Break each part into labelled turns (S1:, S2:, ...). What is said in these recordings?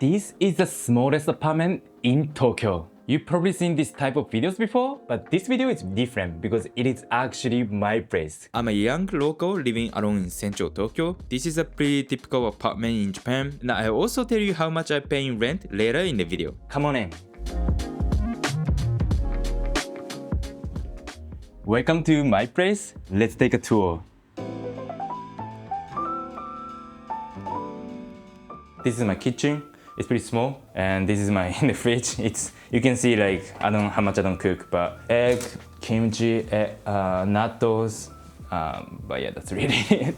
S1: This is the smallest apartment in Tokyo. You've probably seen this type of videos before, but this video is different because it is actually my place.
S2: I'm a young local living alone in central Tokyo. This is a pretty typical apartment in Japan, and I'll also tell you how much I pay in rent later in the video.
S1: Come on in. Welcome to my place. Let's take a tour. This is my kitchen. It's pretty small, and this is my in the fridge. You can see like I don't know how much I don't cook, but egg, kimchi, nattos. But yeah, that's really it.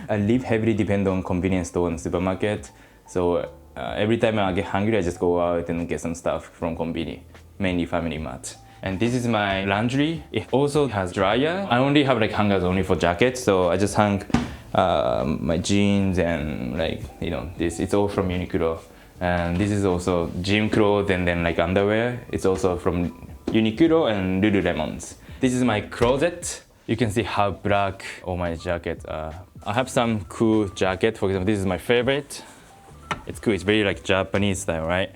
S1: I live heavily depend on convenience store and supermarket. So every time I get hungry, I just go out and get some stuff from convenience, mainly Family Mart. And this is my laundry. It also has dryer. I only have like hangers only for jackets, so I just hang my jeans and like this. It's all from Uniqlo. And this is also gym clothes and then like underwear. It's also from Uniqlo and Lululemons. This is my closet. You can see how black all my jackets are. I have some cool jacket. For example, this is my favorite. It's cool. It's very like Japanese style, right?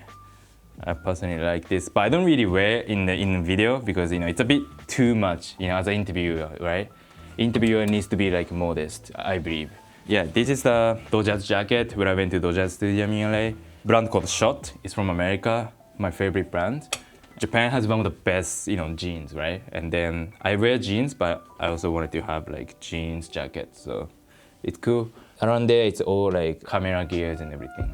S1: I personally like this, but I don't really wear in the video because it's a bit too much. As an interviewer, right? Interviewer needs to be like modest, I believe. Yeah, this is the Dodgers jacket when I went to Dodgers Stadium in LA. Brand called Shot. It's from America. My favorite brand. Japan has one of the best, jeans, right? And then I wear jeans, but I also wanted to have like jeans jacket, so it's cool. Around there, it's all like camera gears and everything.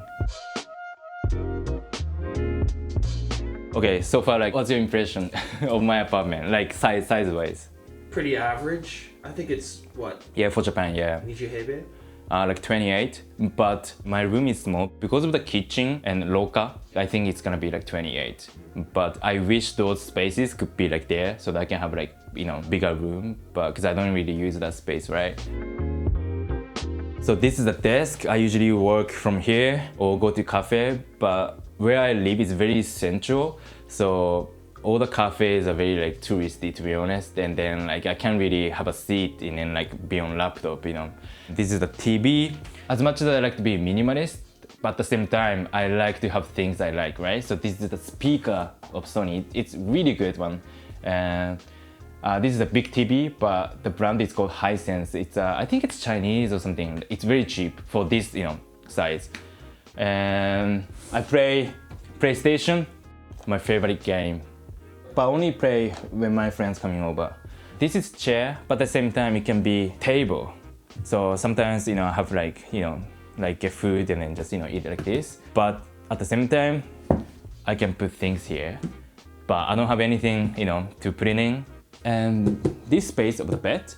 S1: Okay, so far, like, what's your impression of my apartment, like size-wise?
S3: Pretty average. I think it's what?
S1: Yeah, for Japan, yeah.
S3: 20
S1: like 28, but my room is small because of the kitchen and locker. I think it's gonna be like 28. But I wish those spaces could be like there so that I can have like bigger room, but because I don't really use that space, right? So this is the desk. I usually work from here or go to cafe, but where I live is very central, so all the cafes are very like touristy, to be honest, and then like I can't really have a seat and then like be on laptop. This is the TV. As much as I like to be minimalist, but at the same time I like to have things I like, right? So this is the speaker of Sony. It's really good one, and this is a big TV, but the brand is called Hisense. It's I think it's Chinese or something. It's very cheap for this size. And I play PlayStation, my favorite game, but only play when my friends coming over. This is chair, but at the same time it can be table. So sometimes I have like like get food and then just eat like this. But at the same time, I can put things here, but I don't have anything to put in. And this space of the bed,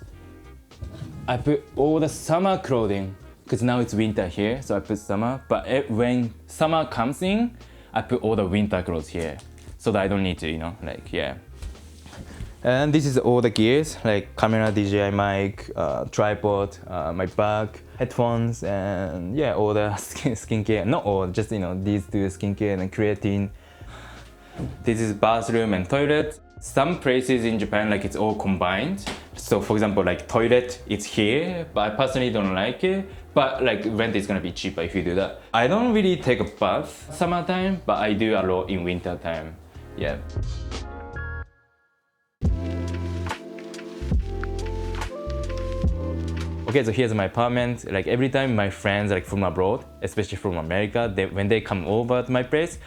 S1: I put all the summer clothing. Because now it's winter here, so I put summer. But when summer comes in, I put all the winter clothes here, so that I don't need to, yeah. And this is all the gears, like camera, DJI mic, tripod, my bag, headphones, and yeah, all the skincare. Not all, just these two skincare and creatine. This is bathroom and toilet. Some places in Japan, like it's all combined. So for example, like toilet, it's here, but I personally don't like it. But like rent is gonna be cheaper if you do that. I don't really take a bath summertime, but I do a lot in winter time. Yeah. Okay, so here's my apartment. Like every time my friends like from abroad, especially from America, when they come over to my place,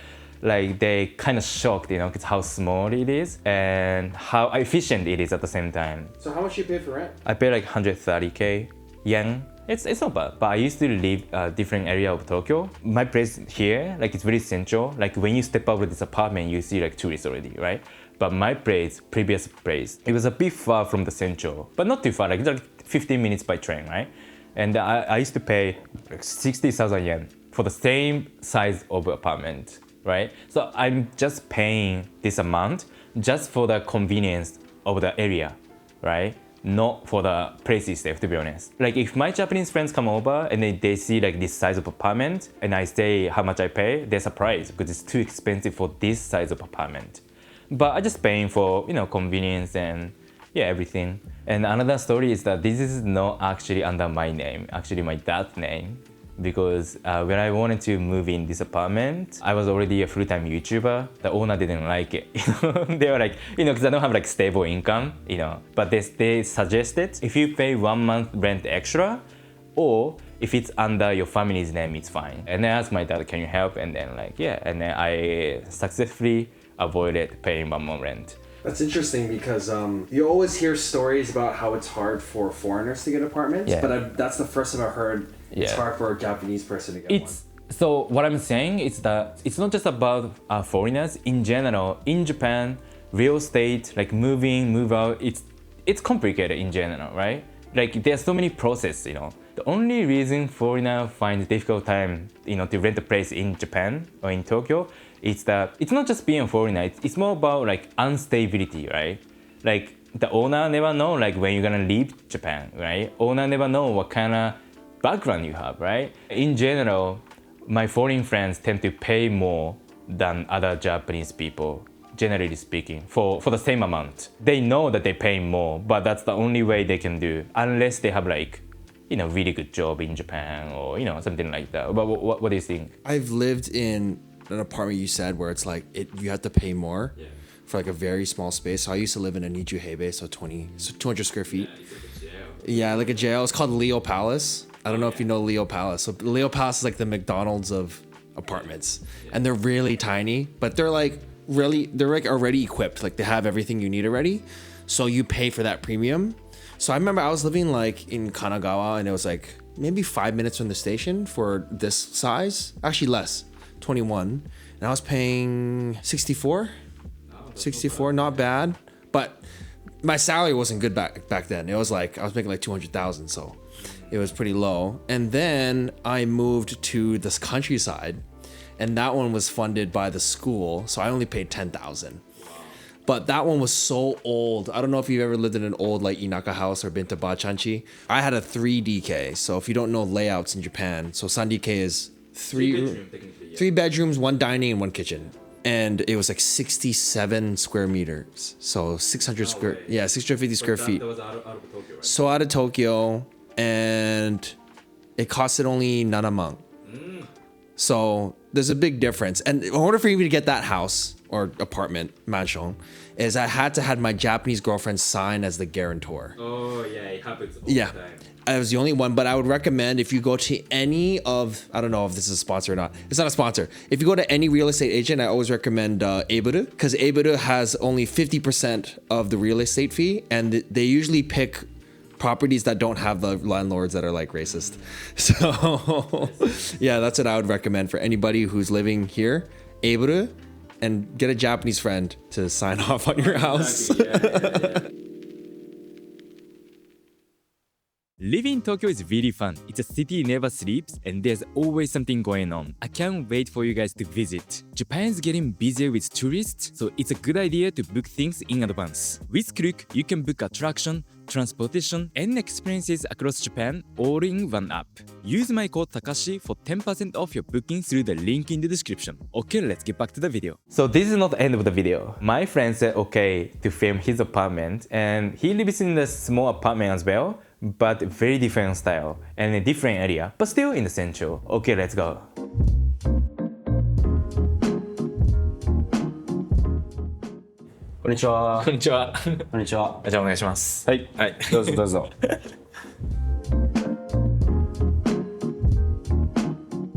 S1: like they kind of shocked, because how small it is and how efficient it is at the same time.
S3: So how much you pay for rent?
S1: I pay like 130k yen. It's not bad, but I used to live a different area of Tokyo. My place here, like it's very central. Like when you step out of this apartment, you see like tourists already, right? But my previous place, it was a bit far from the central, but not too far, like 15 minutes by train, right? And I used to pay like 60,000 yen for the same size of apartment, right? So I'm just paying this amount just for the convenience of the area, right? Not for the place itself, to be honest. Like if my Japanese friends come over and they see like this size of apartment and I say how much I pay, they're surprised because it's too expensive for this size of apartment. But I just paying for convenience and yeah, everything. And another story is that this is not actually under my name, actually my dad's name. because when I wanted to move in this apartment, I was already a full-time YouTuber. The owner didn't like it. They were like, because I don't have like stable income, but they suggested if you pay 1 month rent extra, or if it's under your family's name, it's fine. And I asked my dad, can you help? And then and then I successfully avoided paying 1 month rent.
S3: That's interesting because you always hear stories about how it's hard for foreigners to get apartments, but that's the first time I've heard it's hard for a Japanese person to get one.
S1: So what I'm saying is that it's not just about foreigners. In general, in Japan, real estate, like move out, it's complicated in general, right? Like there's so many processes, The only reason foreigner finds difficult time, to rent a place in Japan or in Tokyo, is that it's not just being a foreigner. It's more about like instability, right? Like the owner never know like when you're gonna leave Japan, right? Owner never know what kind of background you have, right? In general, my foreign friends tend to pay more than other Japanese people, generally speaking, for the same amount. They know that they're paying more, but that's the only way they can do, unless they have like, really good job in Japan or, something like that. But what do you think?
S4: I've lived in an apartment you said where it's like you have to pay more for like a very small space. So I used to live in a Nichu Heibe, so 200 square feet. Yeah, like a jail. It's called Leo Palace. I don't know if you know Leo Palace. So Leo Palace is like the McDonald's of apartments, and they're really tiny, but they're like already equipped. Like they have everything you need already, so you pay for that premium. So I remember I was living like in Kanagawa, and it was like maybe 5 minutes from the station for this size. Actually less, 21, and I was paying 64. 64, not bad, but my salary wasn't good back then. It was like I was making like 200,000, so it was pretty low. And then I moved to this countryside, and that one was funded by the school, so I only paid 10,000. But that one was so old. I don't know if you've ever lived in an old like inaka house or been to bachanchi. I had a 3DK. So if you don't know layouts in Japan, so 3DK is three bedrooms, 1 dining, and 1 kitchen. And it was like 67 square meters. So 650 square feet.
S2: That was out of Tokyo, right?
S4: So out of Tokyo, and it costed only 7만. So there's a big difference. And in order for me to get that house or apartment, mansion, is I had to have my Japanese girlfriend sign as the guarantor.
S2: Oh yeah, it happens all the time.
S4: I was the only one, but I would recommend if you go to any of, I don't know if this is a sponsor or not. It's not a sponsor. If you go to any real estate agent, I always recommend Eiburu, because Eiburu has only 50% of the real estate fee, and they usually pick properties that don't have the landlords that are like racist. So yeah, that's what I would recommend for anybody who's living here. Eiburu, and get a Japanese friend to sign off on your house.
S2: Living in Tokyo is really fun. It's a city never sleeps and there's always something going on. I can't wait for you guys to visit. Japan's getting busier with tourists, so it's a good idea to book things in advance. With Klook, you can book attraction, transportation, and experiences across Japan all in one app. Use my code Takashi for 10% off your booking through the link in the description. Okay, let's get back to the video.
S1: So this is not the end of the video. My friend said okay to film his apartment, and he lives in a small apartment as well, but very different style and a different area, but still in the central. Okay, let's go.
S5: こんにちは。
S2: こんにちは。
S5: こんにちは。
S2: じゃあお願いします。
S5: はい。はい。どうぞどうぞ。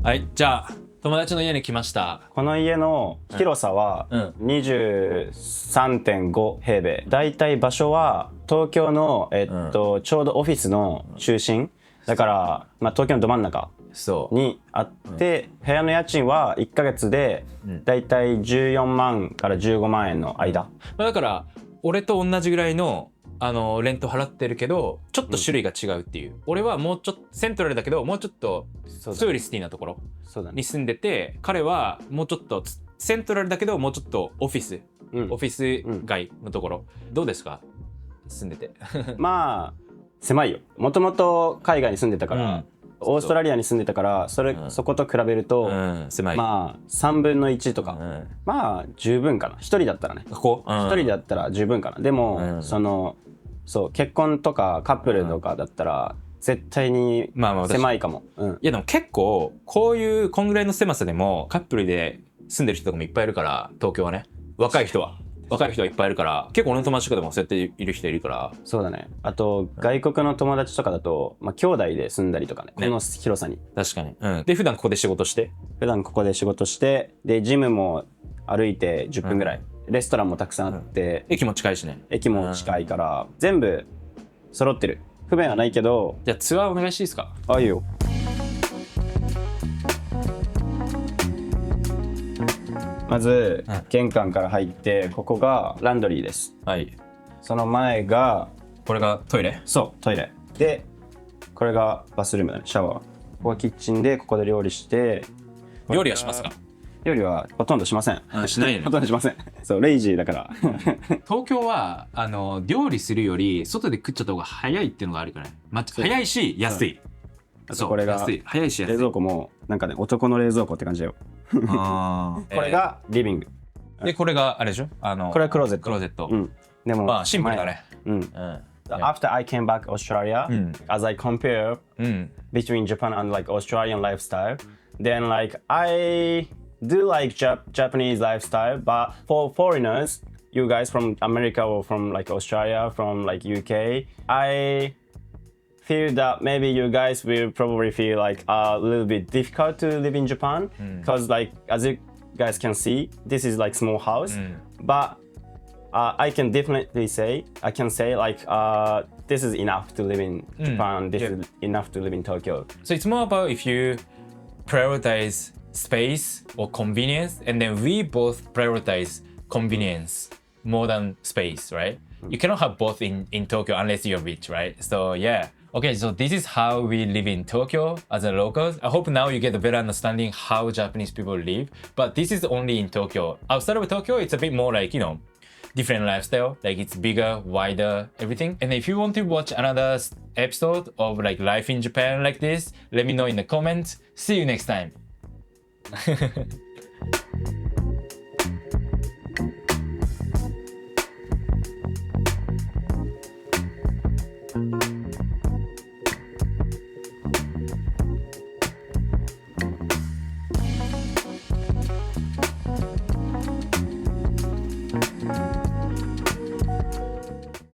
S2: はい、じゃあ友達の家に来ました。
S5: この家の広さは23.5平米。だいたい場所は東京のちょうどオフィスの中心。だからまあ東京のど真ん中にあって、部屋の家賃は1ヶ月でだいたい14万から15万円の間。
S2: だから俺と同じぐらいのレント払ってるけどちょっと種類が違うっていう、俺はもうちょっとセントラルだけどもうちょっとツーリスティーなところに住んでて、彼はもうちょっとセントラルだけどもうちょっとオフィス街のところ、どうですか住んでて
S5: まあ狭いよ。もともと海外に住んでたから、オーストラリアに住んでたからそこと比べると、
S2: 狭い。
S5: まあ3分の1とか、まあ十分かな。一人だったらね、一人だったら十分かな。でも、そう結婚とかカップルとかだったら絶対に狭いかも。
S2: いやでも結構こんぐらいの狭さでもカップルで住んでる人とかもいっぱいいるから、東京はね。若い人はいっぱいいるから、結構俺の友達とかでもそうやっている人いるから。
S5: そうだね。あと外国の友達とかだと、兄弟で住んだりとかね、この広さに。
S2: 確かに。で普段ここで仕事して。でジムも歩いて10分ぐらい。レストランもたくさんあって、駅も近いしね。
S5: 駅も近いから、全部揃ってる。不便はないけど。
S2: じゃあツアーお願いしていいですか？
S5: あ、いいよ。まず、玄関から入って、ここがランドリーです。
S2: はい。
S5: その前が、
S2: これがトイレ？
S5: そう、トイレ。で、これがバスルームだね、シャワー。ここがキッチンで、ここで料理して、
S2: 料理はしますか？
S5: 料理はほとんどしません。
S2: しないよね。
S5: ほとんどしません。そう、レイジーだから。
S2: 東京は料理するより外で食っちゃった方が早いっていうのがあるからね。早いし安い。
S5: そう、これが
S2: 安い。早いし安い。
S5: 冷蔵庫もなんかね、男の冷蔵庫って感じだよ。これがリビング。
S2: でこれがあれでしょ？
S5: これはクローゼット。
S2: クローゼット。
S5: でも
S2: まあシンプルだね。
S5: After I came back Australia, as I compare between Japan and like Australian lifestyle, then like I do like Japanese lifestyle, but for foreigners, you guys from America or from like Australia, from like UK, I feel that maybe you guys will probably feel like a little bit difficult to live in Japan because like as you guys can see, this is like small house, but I can definitely say like this is enough to live in Japan. This is enough to live in Tokyo.
S2: So it's more about if you prioritize space or convenience, and then we both prioritize convenience more than space, right? You cannot have both in Tokyo unless you're rich, right? So yeah. Okay, so this is how we live in Tokyo as a locals. I hope now you get a better understanding how Japanese people live. But this is only in Tokyo. Outside of Tokyo, it's a bit more like, different lifestyle. Like it's bigger, wider, everything. And if you want to watch another episode of like life in Japan like this, let me know in the comments. See you next time.